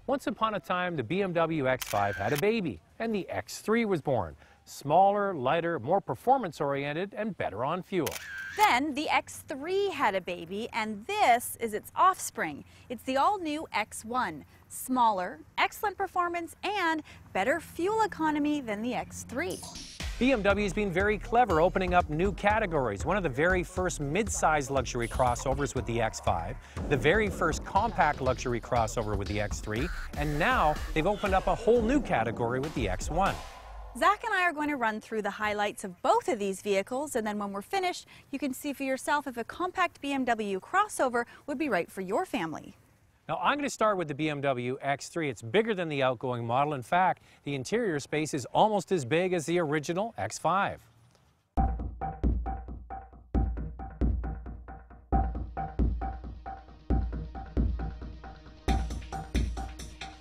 Once upon a time, the BMW X5 had a baby, and the X3 was born. Smaller, lighter, more performance-oriented, and better on fuel. Then the X3 had a baby, and this is its offspring. It's the all-new X1. Smaller, excellent performance, and better fuel economy than the X3. BMW has been very clever opening up new categories. One of the very first mid-size luxury crossovers with the X5, the very first compact luxury crossover with the X3, and now they've opened up a whole new category with the X1. Zach and I are going to run through the highlights of both of these vehicles, and then when we're finished, you can see for yourself if a compact BMW crossover would be right for your family. Now, I'm going to start with the BMW X3. It's bigger than the outgoing model. In fact, the interior space is almost as big as the original X5.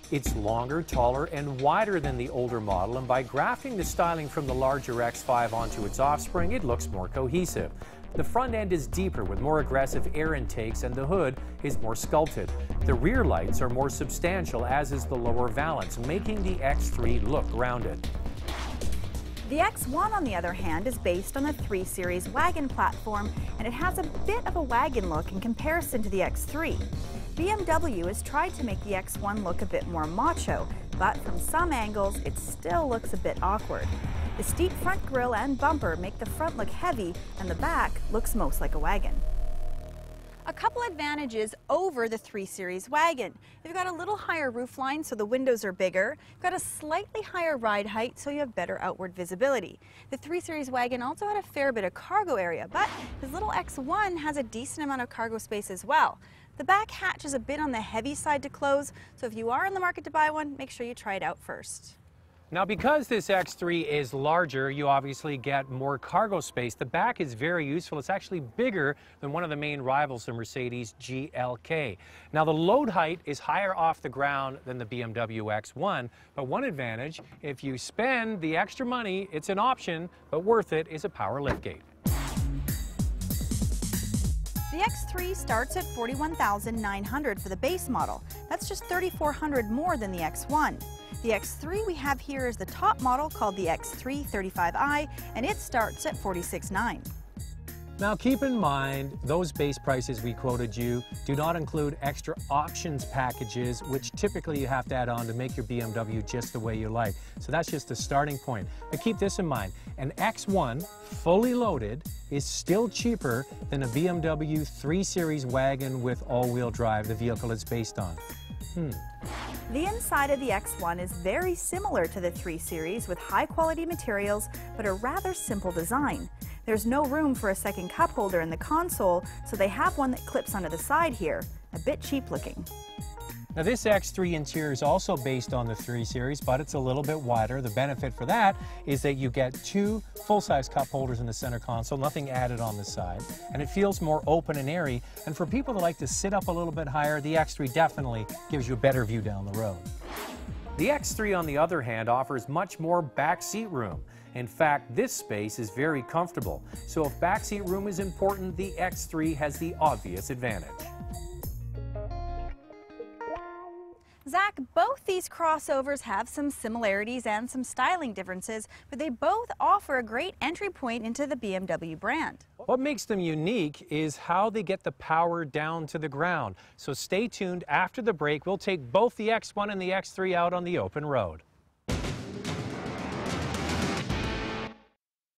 It's longer, taller, and wider than the older model, and by grafting the styling from the larger X5 onto its offspring, it looks more cohesive. The front end is deeper with more aggressive air intakes, and the hood is more sculpted. The rear lights are more substantial, as is the lower valance, making the X3 look rounded. The X1, on the other hand, is based on the 3 Series wagon platform, and it has a bit of a wagon look in comparison to the X3. BMW has tried to make the X1 look a bit more macho, but from some angles, it still looks a bit awkward. The steep front grille and bumper make the front look heavy, and the back looks most like a wagon. A couple advantages over the 3 Series wagon. You've got a little higher roofline, so the windows are bigger. You've got a slightly higher ride height, so you have better outward visibility. The 3 Series wagon also had a fair bit of cargo area, but this little X1 has a decent amount of cargo space as well. The back hatch is a bit on the heavy side to close, so if you are in the market to buy one, make sure you try it out first. Now, because this X3 is larger, you obviously get more cargo space. The back is very useful. It's actually bigger than one of the main rivals, the Mercedes GLK. Now, the load height is higher off the ground than the BMW X1, but one advantage, if you spend the extra money, it's an option, but worth it, is a power liftgate. The X3 starts at $41,900 for the base model. That's just $3,400 more than the X1. The X3 we have here is the top model called the X3 35i, and it starts at $46,900. Now, keep in mind, those base prices we quoted you do not include extra options packages, which typically you have to add on to make your BMW just the way you like. So that's just the starting point. But keep this in mind, an X1 fully loaded is still cheaper than a BMW 3 Series wagon with all-wheel drive, the vehicle it's based on. The inside of the X1 is very similar to the 3 Series with high-quality materials, but a rather simple design. There's no room for a second cup holder in the console, so they have one that clips onto the side here. A bit cheap looking. Now, this X3 interior is also based on the 3 Series, but it's a little bit wider. The benefit for that is that you get 2 full-size cup holders in the center console, nothing added on the side, and it feels more open and airy. And for people that like to sit up a little bit higher, the X3 definitely gives you a better view down the road. The X3, on the other hand, offers much more backseat room. In fact, this space is very comfortable. So if backseat room is important, the X3 has the obvious advantage. Zach, both these crossovers have some similarities and some styling differences, but they both offer a great entry point into the BMW brand. What makes them unique is how they get the power down to the ground. So stay tuned. After the break, we'll take both the X1 and the X3 out on the open road.